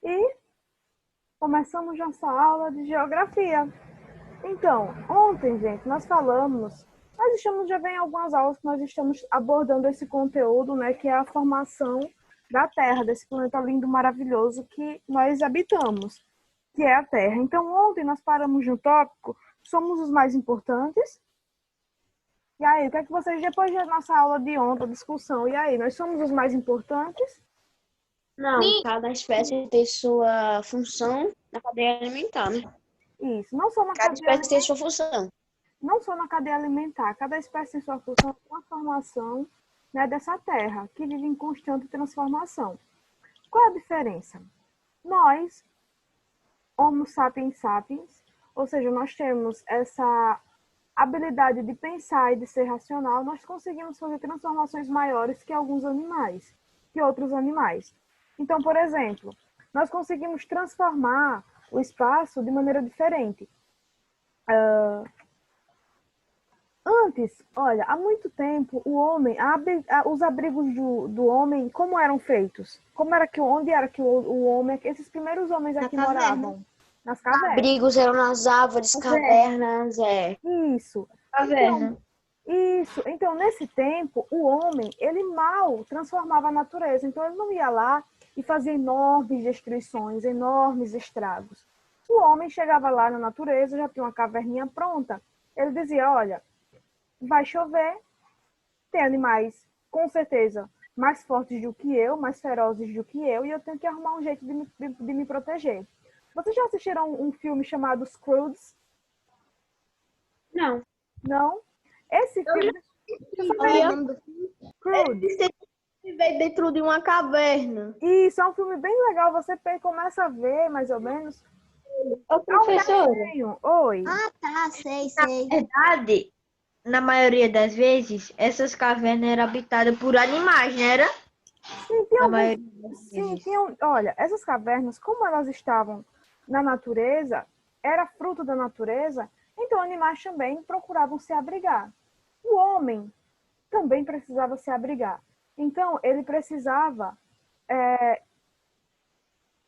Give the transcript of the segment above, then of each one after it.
E começamos nossa aula de geografia. Então, ontem, gente, nós estamos já vem algumas aulas que nós estamos abordando esse conteúdo, né, que é a formação da Terra, desse planeta lindo, maravilhoso que nós habitamos, que é a Terra. Então, ontem nós paramos no tópico, somos os mais importantes. E aí, o que é que vocês, depois da nossa aula de ontem, discussão, e aí, nós somos os mais importantes? Não, cada espécie tem sua função na cadeia alimentar, né? Isso, não só na Cada cadeia espécie tem sua função. não só na cadeia alimentar, cada espécie tem sua função de transformação, né, dessa terra, que vive em constante transformação. Qual é a diferença? Nós, Homo sapiens sapiens, ou seja, nós temos essa habilidade de pensar e de ser racional, nós conseguimos fazer transformações maiores que alguns animais, que outros animais. Então, por exemplo, nós conseguimos transformar o espaço de maneira diferente. Antes, olha, há muito tempo, o homem, os abrigos do homem, como eram feitos? Como era onde era que o homem, esses primeiros homens aqui moravam? Nas cavernas. Abrigos eram nas árvores, cavernas, Isso. Caverna. Então, nesse tempo, o homem, ele mal transformava a natureza. Então, ele não ia lá e fazia enormes destruições, enormes estragos. O homem chegava lá na natureza, já tinha uma caverninha pronta. Ele dizia, olha, vai chover, tem animais, com certeza, mais fortes do que eu, mais ferozes do que eu, e eu tenho que arrumar um jeito de me proteger. Vocês já assistiram um filme chamado Scrooge? Não. Não? Esse filme... Scrooge. Ele veio dentro de uma caverna. Isso, é um filme bem legal, você começa a ver, mais ou menos. Ô, professora. Oi. Ah, tá, sei. Na verdade, na maioria das vezes, essas cavernas eram habitadas por animais, não era? Sim, olha, essas cavernas, como elas estavam na natureza, era fruto da natureza, então animais também procuravam se abrigar. O homem também precisava se abrigar. Então, ele precisava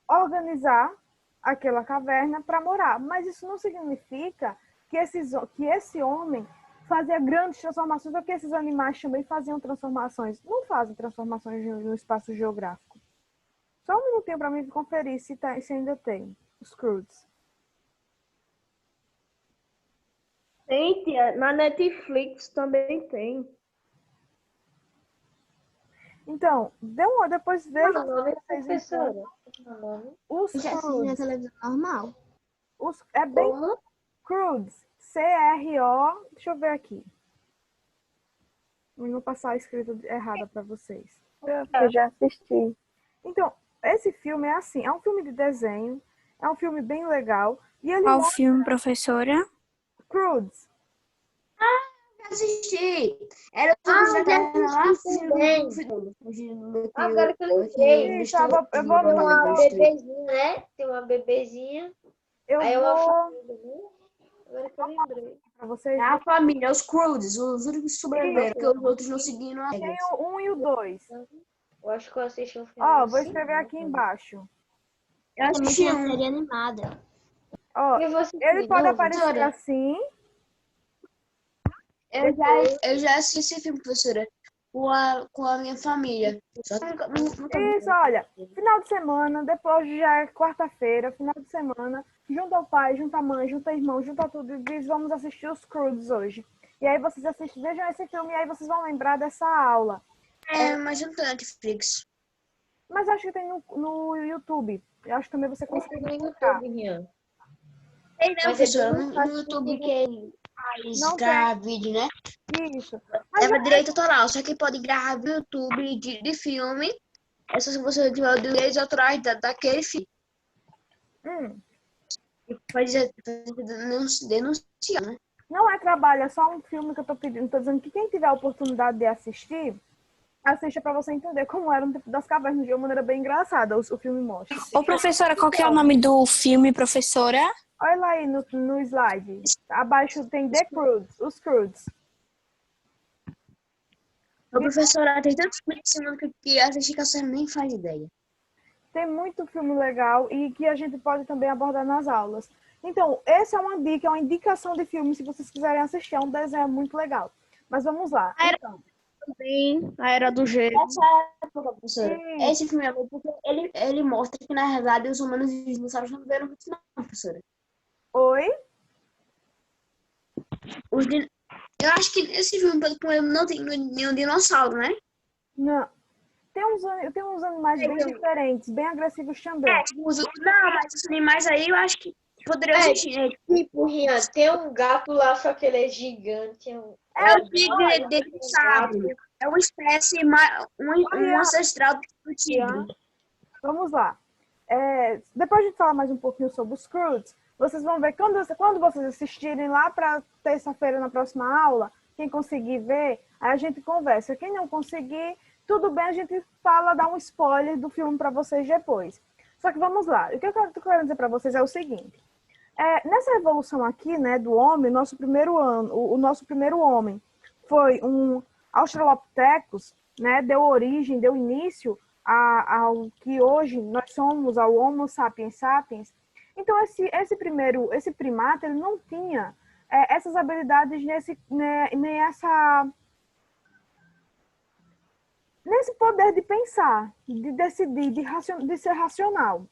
organizar aquela caverna para morar. Mas isso não significa que esse homem fazia grandes transformações, porque esses animais também faziam transformações. Não fazem transformações no espaço geográfico. Só um minutinho para mim conferir se ainda tem os Croods. Tem, tia. Na Netflix também tem. Então, depois veja. Professora. Os Já assisti na televisão normal. É bem Croods. C-R-O. Deixa eu ver aqui. Não vou passar a escrita errada para vocês. Eu já assisti. Então, esse filme é assim, é um filme de desenho, é um filme bem legal. E ele Qual filme, professora? Croods. Assisti. Era tudo da terra lá. Agora que eu lembrei. Isso, eu vou Tem uma bebezinha, né? Tem uma bebezinha. Aí uma família, né? Agora que eu lembrei. Pra vocês. É a família, os Croods, os únicos que sobreviveram, porque os outros não seguiram as Tem regras. o 1 e o 2. Eu acho que eu assisti um filme. Ó, vou escrever aqui embaixo. Eu Também assisti tem a um. série animada. Ó, ele pode aparecer assim. Eu já assisti esse filme, professora, com a minha família. Só que Isso, olha, final de semana, depois já é quarta-feira, final de semana, junta o pai, junta a mãe, junta o irmão, junta tudo e diz, vamos assistir os Croods hoje. E aí vocês assistem, vejam esse filme e aí vocês vão lembrar dessa aula. mas não tem Netflix. Mas acho que tem no YouTube. Eu acho que também você consegue encontrar. Tem, né, professora? No YouTube que Não grava vídeo, né? Isso. Leva direito autoral, só que pode gravar no YouTube de filme. É só se você tiver o direito autorais daquele filme. E pode denunciar, né? Não é trabalho, é só um filme que eu tô pedindo. Tô dizendo que quem tiver a oportunidade de assistir, assista para você entender como era o tempo das cavernas de uma maneira bem engraçada. O filme mostra. Ô, professora, qual que é o nome do filme, professora? Olha lá aí no slide. Abaixo tem The Croods, os Croods. Ô, professora, tem tantos filmes que assistir que a senhora nem faz ideia. Tem muito filme legal e que a gente pode também abordar nas aulas. Então, essa é uma dica, é uma indicação de filme, se vocês quiserem assistir, é um desenho muito legal. Mas vamos lá. Então, Também, a Era do Gelo. Essa época, professora, Sim. esse filme é bom porque ele mostra que, na realidade, os humanos e os dinossauros não viveram muito, não, professora. oi? Eu acho que nesse filme, pelo que eu lembro, não tem nenhum dinossauro, né? Não. Tem uns animais bem diferentes, bem agressivos também. Não, mas os animais aí eu acho que poderiam existir. Né? Tipo, Rian, tem um gato lá, só que ele é gigante. É o tigre de dinossauro. É uma espécie, um ancestral do tigre. Vamos lá. Depois a gente falar mais um pouquinho sobre os Croods, vocês vão ver quando vocês assistirem lá para terça-feira na próxima aula, quem conseguir ver, aí a gente conversa. Quem não conseguir, tudo bem, a gente dá um spoiler do filme para vocês depois. Só que vamos lá. O que eu quero dizer para vocês é o seguinte. Nessa evolução aqui, né, do homem, o nosso primeiro homem foi um Australopithecus, né, deu início ao que hoje nós somos, ao Homo sapiens sapiens. Então, esse primata, ele não tinha essas habilidades nesse poder de pensar, de decidir, de ser racional.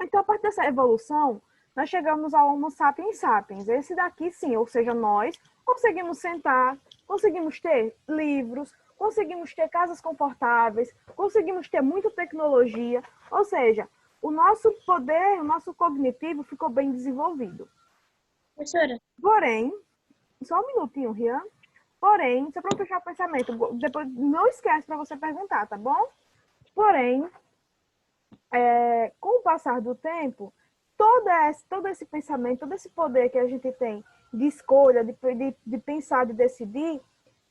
Então, a partir dessa evolução, nós chegamos ao Homo sapiens sapiens. Esse daqui, sim, ou seja, nós conseguimos sentar, conseguimos ter livros, conseguimos ter casas confortáveis, conseguimos ter muita tecnologia, ou seja, o nosso poder, o nosso cognitivo ficou bem desenvolvido. Professora, Porém, só um minutinho, Rian. Porém, só para fechar o pensamento, depois não esquece para você perguntar, tá bom? Porém, com o passar do tempo, todo esse pensamento, todo esse poder que a gente tem de escolha, de pensar, de decidir,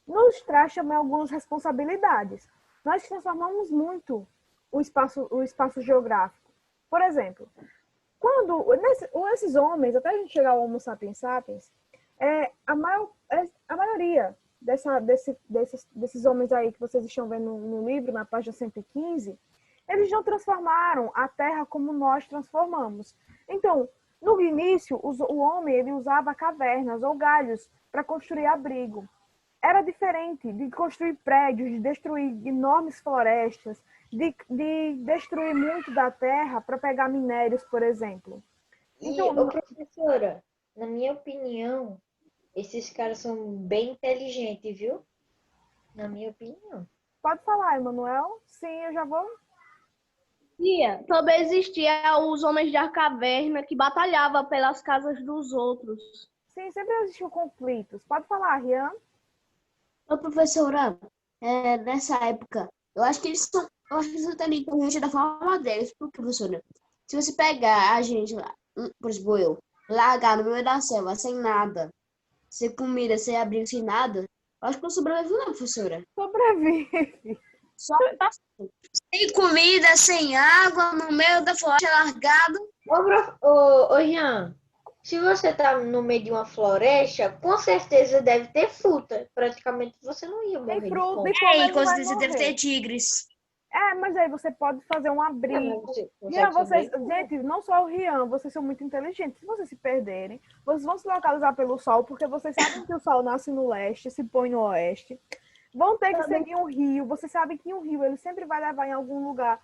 nos traz também algumas responsabilidades. Nós transformamos muito o espaço geográfico. Por exemplo, esses homens, até a gente chegar ao Homo sapiens sapiens, a maioria desses homens aí que vocês estão vendo no livro, na página 115, eles não transformaram a Terra como nós transformamos. Então, no início, o homem ele usava cavernas ou galhos para construir abrigo. Era diferente de construir prédios, de destruir enormes florestas, de destruir muito da terra para pegar minérios, por exemplo. Então, professora, na minha opinião, esses caras são bem inteligentes, viu? Na minha opinião. Pode falar, Emanuel? Sim, eu já vou. Também existia os homens da caverna que batalhavam pelas casas dos outros. Sim, sempre existiam conflitos. Pode falar, Rian? ô professora, nessa época, eu acho que eles não estão inteligentes da forma deles. Porque, professora, se você pegar a gente lá, por exemplo, eu, largar no meio da selva, sem nada, sem comida, sem abrigo, sem nada, eu acho que não sobrevivo não, professora. Sobrevive. Só sem comida, sem água, no meio da floresta, largado. Ô, Rian, se você tá no meio de uma floresta, com certeza deve ter fruta. Praticamente você não ia morrer Tem de fruta fome. e fome Com não vai certeza deve morrer. ter tigres. Mas aí você pode fazer um abrigo. Você Rian, consegue gente, não só o Rian, vocês são muito inteligentes. Se vocês se perderem, vocês vão se localizar pelo sol, porque vocês sabem que o sol nasce no leste, se põe no oeste. Vão ter que seguir um rio. Vocês sabem que um rio ele sempre vai levar em algum lugar.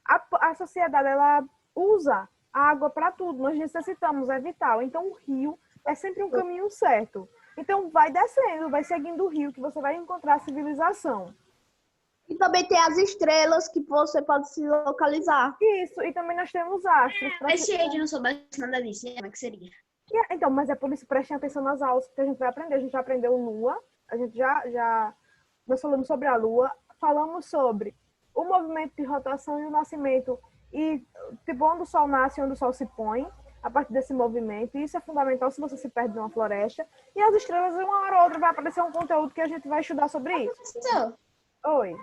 A sociedade ela usa água para tudo. Nós necessitamos, é vital. Então o rio é sempre um caminho certo. Então vai descendo, vai seguindo o rio que você vai encontrar a civilização. E também tem as estrelas que você pode se localizar. Isso, e também nós temos astros. Mas se a gente não soubesse nada disso, como é que seria? Então, mas é por isso, prestem atenção nas aulas, porque a gente vai aprender. A gente já aprendeu Lua, a gente nós falamos sobre a Lua, falamos sobre o movimento de rotação e o nascimento, e tipo, onde o Sol nasce e onde o Sol se põe, a partir desse movimento. E isso é fundamental se você se perde numa floresta. E as estrelas, uma hora ou outra, vai aparecer um conteúdo que a gente vai estudar sobre isso. Então, Oi.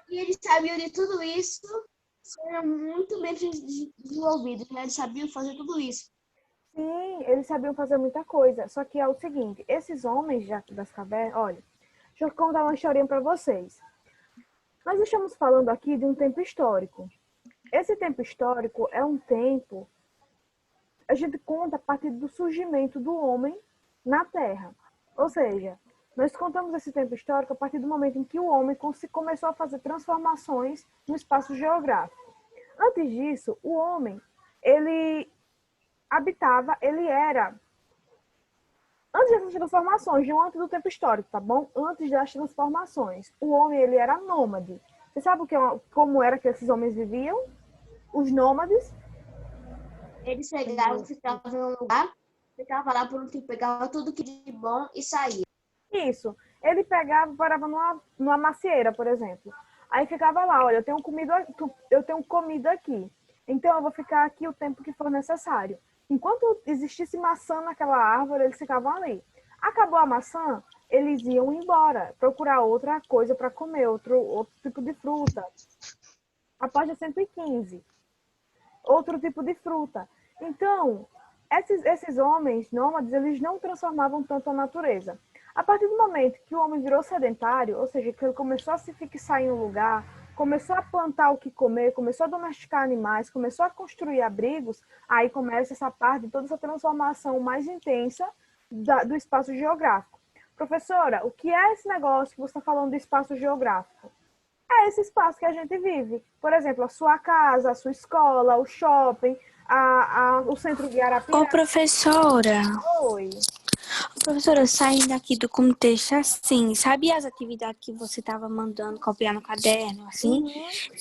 e eles sabiam de tudo isso, eram muito bem desenvolvidos, né? Eles sabiam fazer tudo isso. Sim, eles sabiam fazer muita coisa. Só que é o seguinte, esses homens das cavernas, olha, deixa eu contar uma historinha para vocês. Nós estamos falando aqui de um tempo histórico. Esse tempo histórico é um tempo, a gente conta a partir do surgimento do homem na Terra. Ou seja, nós contamos esse tempo histórico a partir do momento em que o homem começou a fazer transformações no espaço geográfico. Antes disso, o homem, ele habitava, ele era, antes dessas transformações, não antes do tempo histórico, tá bom? Antes das transformações, o homem, ele era nômade. Você sabe como era que esses homens viviam? Os nômades? Eles pegavam, ficavam em um lugar, ficavam lá por um tempo, pegavam tudo que de bom e saía. Isso. Ele pegava, parava numa macieira, por exemplo. Aí ficava lá, olha, eu tenho comida aqui. Então eu vou ficar aqui o tempo que for necessário. Enquanto existisse maçã naquela árvore, eles ficavam ali. Acabou a maçã, eles iam embora, procurar outra coisa para comer, outro tipo de fruta. A página 115. Outro tipo de fruta. Então, esses homens nômades, eles não transformavam tanto a natureza. A partir do momento que o homem virou sedentário, ou seja, que ele começou a se fixar em um lugar, começou a plantar o que comer, começou a domesticar animais, começou a construir abrigos, aí começa essa parte de toda essa transformação mais intensa do espaço geográfico. Professora, o que é esse negócio que você está falando do espaço geográfico? É esse espaço que a gente vive. Por exemplo, a sua casa, a sua escola, o shopping, o centro de Ô, Arapiraca. professora. Oi. Professora, saindo aqui do contexto, assim, sabe as atividades que você estava mandando copiar no caderno, assim?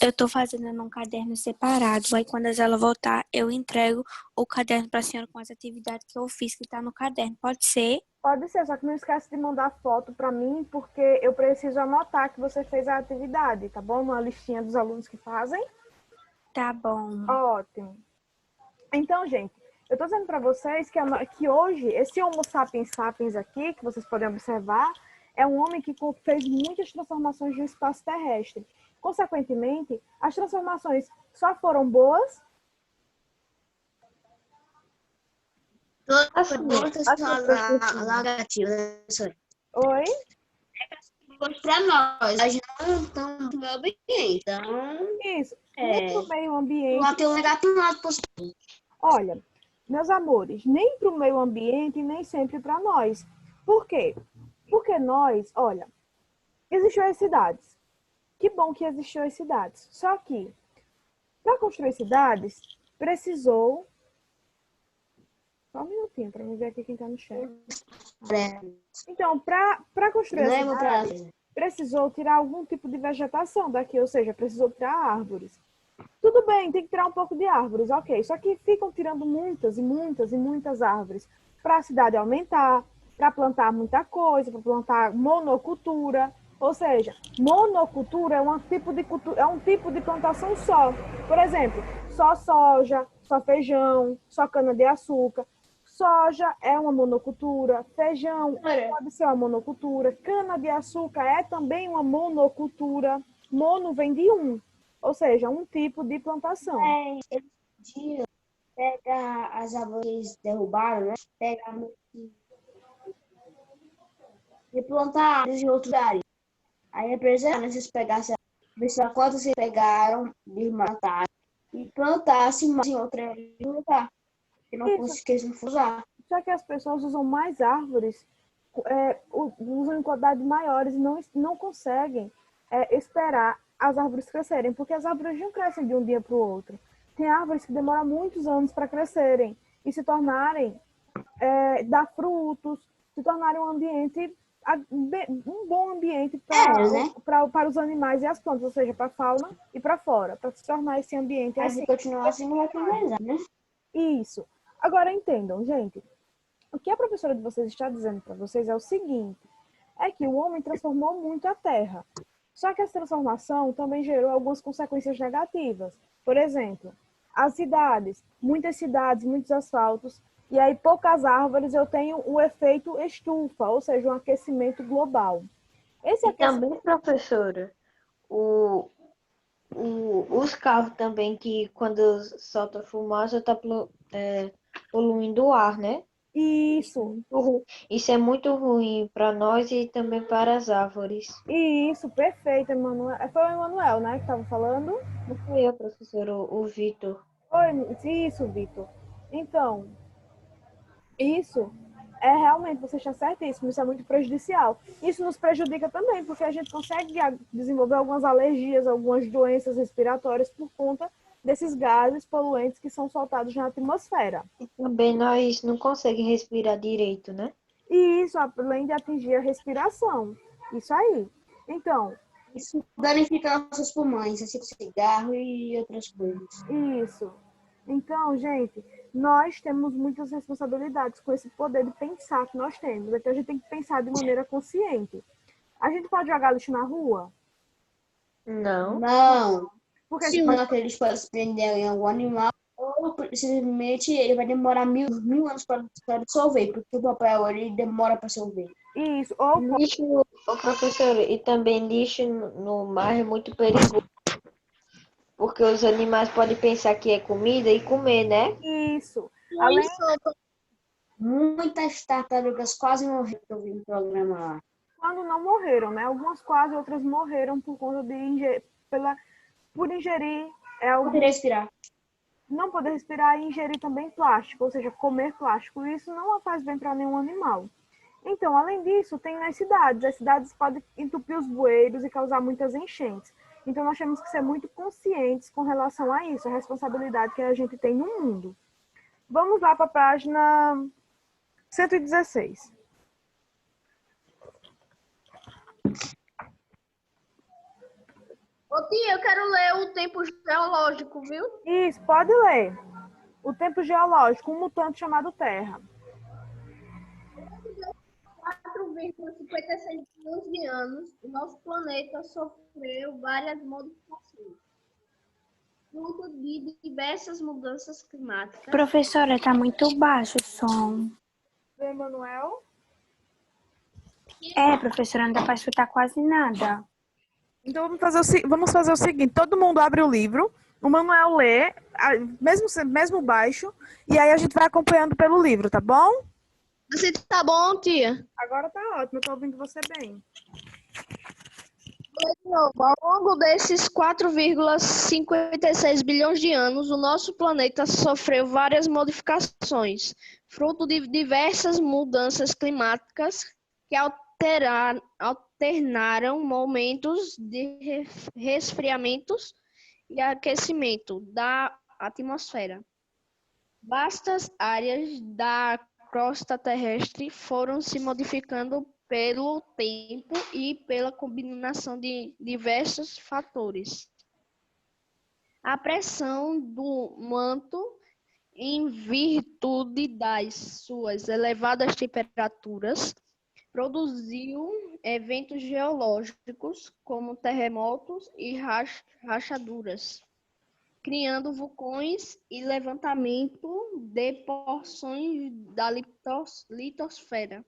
Eu tô fazendo num caderno separado. Aí, quando ela voltar, eu entrego o caderno para a senhora com as atividades que eu fiz que tá no caderno. Pode ser? Pode ser, só que não esquece de mandar foto para mim, porque eu preciso anotar que você fez a atividade, tá bom? Uma listinha dos alunos que fazem. Tá bom. Ótimo. Então, gente, eu tô dizendo para vocês que hoje, esse Homo sapiens sapiens aqui, que vocês podem observar, é um homem que fez muitas transformações no espaço terrestre. Consequentemente, as transformações só foram boas. Todas são negativas. Oi? Para nós, nós não estamos no meio ambiente. Então, Isso. Nem pro meio ambiente. não tem um negativo e um lado positivo. Olha, meus amores, nem para o meio ambiente, nem sempre para nós. Por quê? Porque nós, olha, existiam as cidades. Que bom que existiam as cidades. Só que, para construir cidades, precisou... Só um minutinho, para me ver aqui quem está no chat. Então, para construir a cidade, precisou tirar algum tipo de vegetação daqui, ou seja, precisou tirar árvores. Tudo bem, tem que tirar um pouco de árvores, ok. Só que ficam tirando muitas e muitas e muitas árvores para a cidade aumentar, para plantar muita coisa, para plantar monocultura. Ou seja, monocultura é um tipo de plantação só. Por exemplo, só soja, só feijão, só cana-de-açúcar. Soja é uma monocultura, feijão pode ser uma monocultura, cana-de-açúcar é também uma monocultura. Mono vem de um, ou seja, um tipo de plantação. Eles podiam pegar as árvores que eles derrubaram, né? Pegar e plantar árvores em outros lugares. Aí é preciso se pegassem ver só quantas vocês pegaram, desmataram e plantassem mais em outro lugar. Que não conseguissem usar. Só que as pessoas usam mais árvores, usam em quantidades maiores e não conseguem esperar as árvores crescerem, porque as árvores não crescem de um dia para o outro. Tem árvores que demoram muitos anos para crescerem e se tornarem, dar frutos, se tornarem um ambiente, um bom ambiente para os animais e as plantas, ou seja, para a fauna e para fora, para se tornar esse ambiente assim. Se continuar assim, não vai finalizar, né? Isso. Agora entendam, gente. O que a professora de vocês está dizendo para vocês é o seguinte: é que o homem transformou muito a Terra. Só que essa transformação também gerou algumas consequências negativas. Por exemplo, as cidades, muitos asfaltos, e aí poucas árvores, eu tenho o efeito estufa, ou seja, um aquecimento global. Também, professora, os carros também, que quando solta fumaça, tá poluindo o ar, né? Isso, Isso é muito ruim para nós e também para as árvores. isso, perfeito, Emanuel. Foi o Emanuel, né, que estava falando? Não foi eu, professor, o Vitor. Isso, Vitor. Então, isso é realmente, você está certíssimo, isso é muito prejudicial. Isso nos prejudica também, porque a gente consegue desenvolver algumas alergias, algumas doenças respiratórias por conta desses gases poluentes que são soltados na atmosfera. Também nós não conseguimos respirar direito, né? E isso, além de atingir a respiração. Isso aí. Então, Isso danifica nossos pulmões, assim, com cigarro e outras coisas. isso. Então, gente, nós temos muitas responsabilidades com esse poder de pensar que nós temos. Então, a gente tem que pensar de maneira consciente. A gente pode jogar lixo na rua? Não. Não. Porque Se não que eles podem se prender em algum animal, ou simplesmente ele vai demorar mil anos para dissolver, porque o papel ele demora para dissolver. isso, ou Lixo, ô professor, e também lixo no mar é muito perigoso. Porque os animais podem pensar que é comida e comer, né? isso. Além, Muitas tartarugas quase morreram que eu vi no programa lá. quando não morreram, né? Algumas quase, outras morreram por conta de por ingerir Não poderia respirar. não poder respirar e ingerir também plástico, ou seja, comer plástico. Isso não faz bem para nenhum animal. Então, além disso, tem nas cidades. As cidades podem entupir os bueiros e causar muitas enchentes. Então, nós temos que ser muito conscientes com relação a isso, a responsabilidade que a gente tem no mundo. Vamos lá para a página 116. Ô tia, eu quero ler o tempo geológico, viu? Isso, pode ler. O tempo geológico, um mutante chamado Terra. 4,56 bilhões de anos, o nosso planeta sofreu várias modificações, fruto de diversas mudanças climáticas. Professora, tá muito baixo o som. Do Emanuel? É, professora, não dá pra escutar quase nada. Então, vamos fazer o seguinte. Todo mundo abre o livro, o Manuel lê, mesmo baixo, e aí a gente vai acompanhando pelo livro, tá bom? Você tá bom, tia? Agora tá ótimo, eu tô ouvindo você bem. Ao longo desses 4,56 bilhões de anos, o nosso planeta sofreu várias modificações, fruto de diversas mudanças climáticas que alternaram momentos de resfriamentos e aquecimento da atmosfera. Vastas áreas da crosta terrestre foram se modificando pelo tempo e pela combinação de diversos fatores. A pressão do manto, em virtude das suas elevadas temperaturas, produziu eventos geológicos como terremotos e rachaduras, criando vulcões e levantamento de porções da litosfera,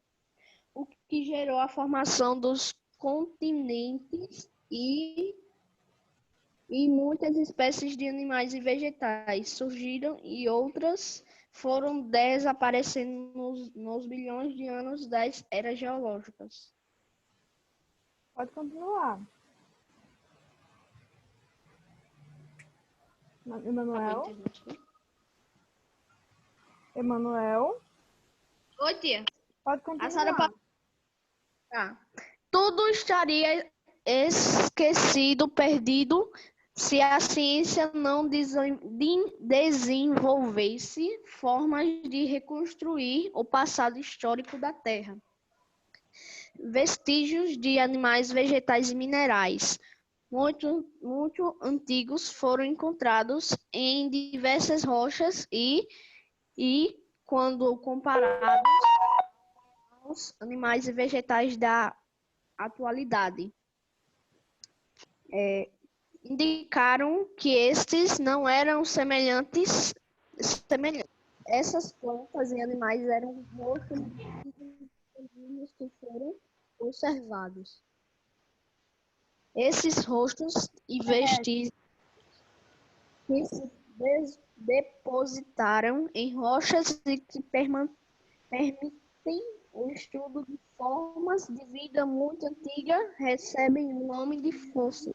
o que gerou a formação dos continentes e muitas espécies de animais e vegetais surgiram e outras foram desaparecendo nos bilhões de anos das eras geológicas. Pode continuar. Emanuel? Emanuel? Oi, tia. Pode A senhora continuar. Tá. Tudo estaria esquecido, perdido, se a ciência não desenvolvesse formas de reconstruir o passado histórico da Terra. Vestígios de animais, vegetais e minerais muito antigos foram encontrados em diversas rochas e quando comparados aos animais e vegetais da atualidade, indicaram que estes não eram semelhantes. Essas plantas e animais eram rostos que foram conservados. Esses rostos e vestígios que se depositaram em rochas e que permitem o estudo de formas de vida muito antigas, recebem o nome de fósseis.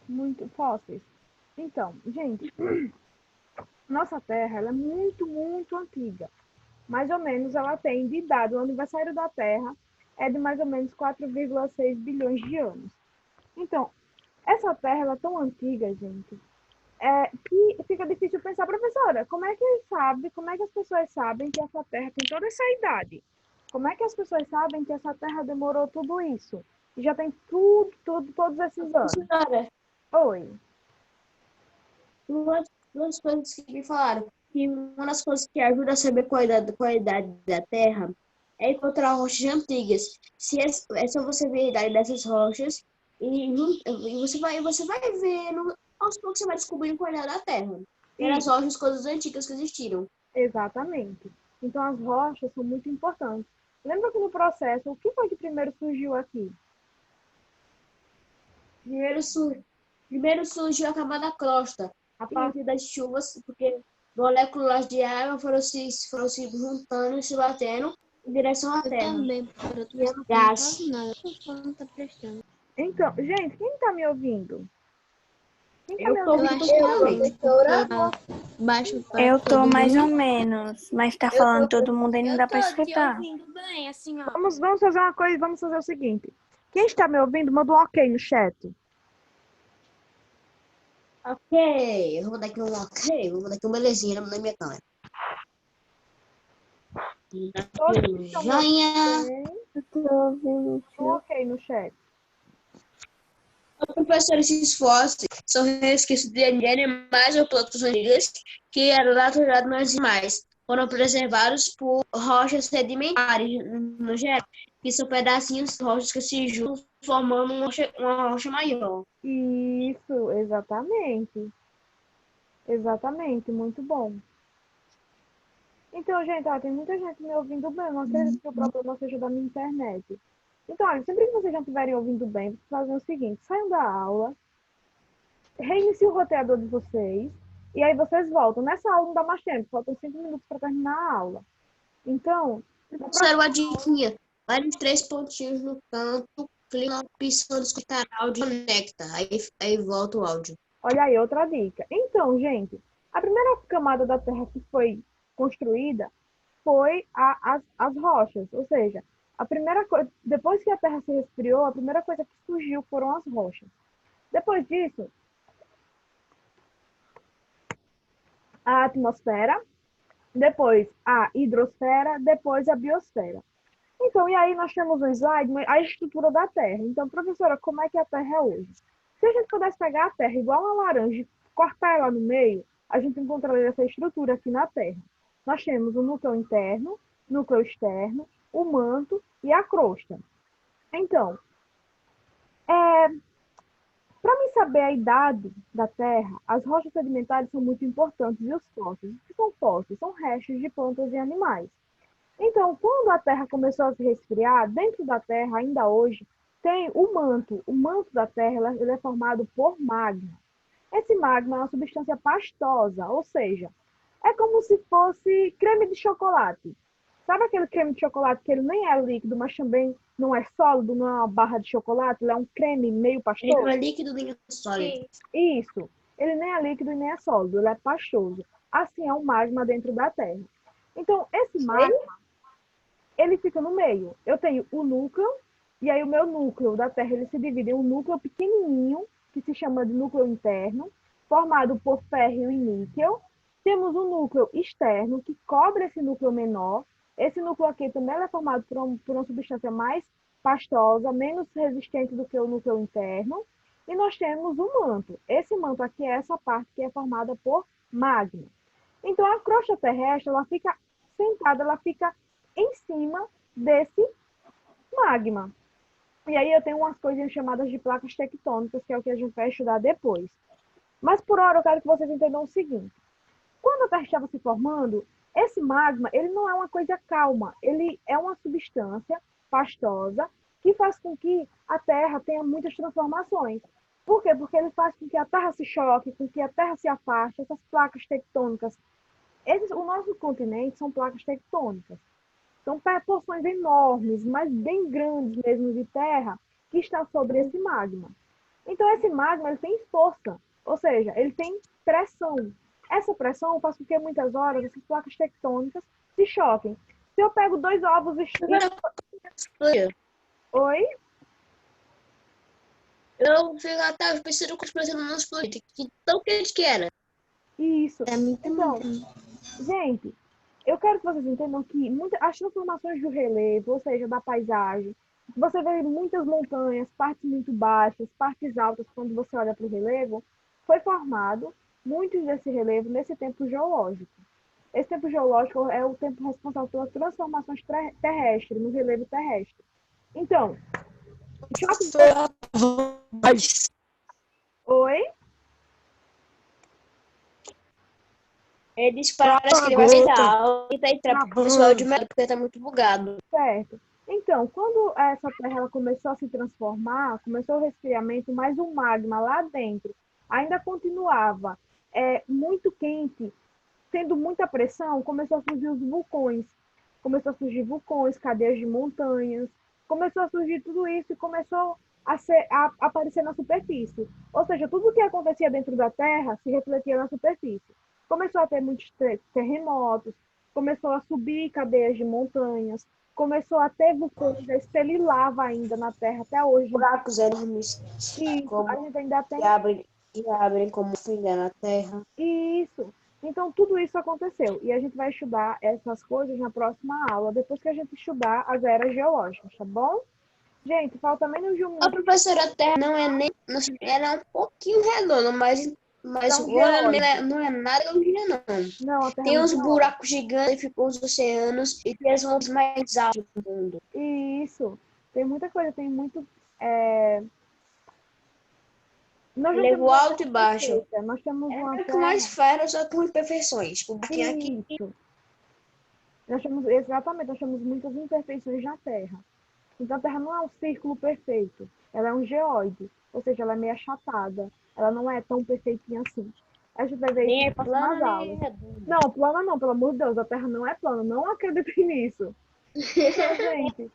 Muito fósseis. Então, gente, nossa Terra ela é muito, muito antiga. Mais ou menos ela tem de idade, o aniversário da Terra é de mais ou menos 4,6 bilhões de anos. Então, essa Terra ela é tão antiga, gente, que fica difícil pensar, professora, como é que sabe, como é que as pessoas sabem que essa Terra tem toda essa idade? Como é que as pessoas sabem que essa Terra demorou tudo isso? E já tem todos esses anos. Professora, Oi. duas coisas que me falaram. Que uma das coisas que ajuda a saber qual a idade da Terra é encontrar rochas antigas. Se é só você ver a idade dessas rochas e você vai vendo, aos poucos você vai descobrindo qual é a idade da Terra. Pelas rochas, coisas antigas que existiram. Exatamente. Então, as rochas são muito importantes. Lembra que no processo, o que foi que primeiro surgiu aqui? Primeiro surgiu a camada crosta, A a parte partir das chuvas, porque moléculas de água foram se juntando e se batendo em direção à Eu Terra. também, professora. Eu tô não Gás. quase nada. A professora não tá prestando. Então, gente, quem está me ouvindo? Quem tá me Eu tô ouvindo? Eu ouvindo acho que perfeitamente. professora baixa o papo Eu tô todo mais ou mundo. menos, mas tá falando todo mundo aí não dá pra escutar. ouvindo bem, assim, ó. Vamos fazer uma coisa, vamos fazer o seguinte. Quem está me ouvindo, manda um ok no chat. Ok, eu vou dar aqui um ok, vou dar aqui uma belezinha na minha câmera. Todos que estão me Joinha. ouvindo, um ok no chat. Os professores se esforçam, são resquícios de animais ou plantas antigas que eram naturados nos animais. Foram preservados por rochas sedimentares, no geral, que são pedacinhos de rochas que se juntam, formando uma rocha maior. Isso, exatamente. Exatamente, muito bom. Então, gente, ó, tem muita gente me ouvindo bem. Não acredito que o problema seja da minha internet. Então, olha, sempre que vocês já estiverem ouvindo bem, vocês fazem o seguinte: saiam da aula, reinicie o roteador de vocês, e aí vocês voltam. Nessa aula não dá mais tempo, faltam 5 minutos para terminar a aula. Então, Professor, uma diquinha. Vai nos 3 pontinhos no canto, clica na opção de escutar áudio e conecta. Aí volta o áudio. olha aí, outra dica. Então, gente, a primeira camada da Terra que foi construída foi as rochas, ou seja, a primeira coisa, depois que a Terra se resfriou, a primeira coisa que surgiu foram as rochas. Depois disso, a atmosfera, depois a hidrosfera, depois a biosfera. Então, e aí nós temos um slide, a estrutura da Terra. Então, professora, como é que a Terra é hoje? Se a gente pudesse pegar a Terra igual uma laranja e cortar ela no meio, a gente encontraria essa estrutura aqui na Terra. Nós temos o núcleo interno, núcleo externo, o manto e a crosta. Então, para mim saber a idade da Terra, as rochas sedimentares são muito importantes e os fósseis. O que são fósseis? São restos de plantas e animais. Então, quando a Terra começou a se resfriar, dentro da Terra, ainda hoje, tem o manto. O manto da Terra ele é formado por magma. Esse magma é uma substância pastosa, ou seja, é como se fosse creme de chocolate. Sabe aquele creme de chocolate que ele nem é líquido, mas também não é sólido, não é uma barra de chocolate, ele é um creme meio pastoso? Ele não é líquido nem sólido. Isso. Ele nem é líquido e nem é sólido, ele é pastoso. Assim é o magma dentro da Terra. Então, esse magma, ele fica no meio. Eu tenho o núcleo, e aí o meu núcleo da Terra, ele se divide em um núcleo pequenininho, que se chama de núcleo interno, formado por ferro e níquel. Temos um núcleo externo, que cobre esse núcleo menor. Esse núcleo aqui também é formado por uma substância mais pastosa, menos resistente do que o núcleo interno. E nós temos o manto. Esse manto aqui é essa parte que é formada por magma. Então, a crosta terrestre, ela fica sentada, ela fica em cima desse magma. E aí eu tenho umas coisinhas chamadas de placas tectônicas, que é o que a gente vai estudar depois. Mas por hora eu quero que vocês entendam o seguinte. Quando a Terra estava se formando, esse magma, ele não é uma coisa calma, ele é uma substância pastosa que faz com que a Terra tenha muitas transformações. Por quê? Porque ele faz com que a Terra se choque, com que a Terra se afaste, essas placas tectônicas O nosso continente são placas tectônicas. São porções enormes, mas bem grandes mesmo de terra, que está sobre esse magma. Então, esse magma ele tem força, ou seja, ele tem pressão. Essa pressão faz com que muitas horas essas placas tectônicas se choquem. Se eu pego 2 ovos e... Oi? Eu fico até pensando que explodindo não explodiu. Que tão quente que era. Isso. Pra mim Então, também. gente, eu quero que vocês entendam que as transformações do relevo, ou seja, da paisagem, você vê muitas montanhas, partes muito baixas, partes altas, quando você olha para o relevo, foi formado muitos desse relevo nesse tempo geológico. Esse tempo geológico é o tempo responsável pelas transformações terrestres, no relevo terrestre. Então, choque de... Oi? Eles parecem que ele vai ser da aula e tá entrando pro pessoal de merda porque tá muito bugado. Certo. Então, quando essa terra ela começou a se transformar, começou o resfriamento, mas o magma lá dentro ainda continuava muito quente, tendo muita pressão, começou a surgir os vulcões. Começou a surgir vulcões, cadeias de montanhas, começou a surgir tudo isso e começou a aparecer na superfície. Ou seja, tudo o que acontecia dentro da Terra se refletia na superfície. Começou a ter muitos terremotos, começou a subir cadeias de montanhas, começou a ter vulcões, a expelir lava ainda na Terra até hoje. Buracos enormes Isso, a gente ainda tem que abrem como fenda na terra. isso. Então, tudo isso aconteceu. E a gente vai estudar essas coisas na próxima aula, depois que a gente estudar as eras geológicas, tá bom? Gente, falta menos de um A minuto. professora Terra não é nem. Ela é um pouquinho redonda, mas Então, não é nada longinha, não. Não, a Terra Tem é uns muito buracos gigantes, ficam os oceanos e tem as montanhas mais altas do mundo. isso. Tem muita coisa, tem muito. Nós não Levou temos uma alto e terra baixo. perfeita, nós temos É uma meio que terra. uma esfera, só com imperfeições. Porque aqui Isso. Exatamente, nós temos muitas imperfeições na Terra. Então, a Terra não é um círculo perfeito, ela é um geóide, ou seja, ela é meio achatada, ela não é tão perfeitinha assim. A gente vai ver isso nem é nas próximas plana, aulas. nem é redonda. Não, plana não, pelo amor de Deus, a Terra não é plana, não acreditem nisso. Então, gente,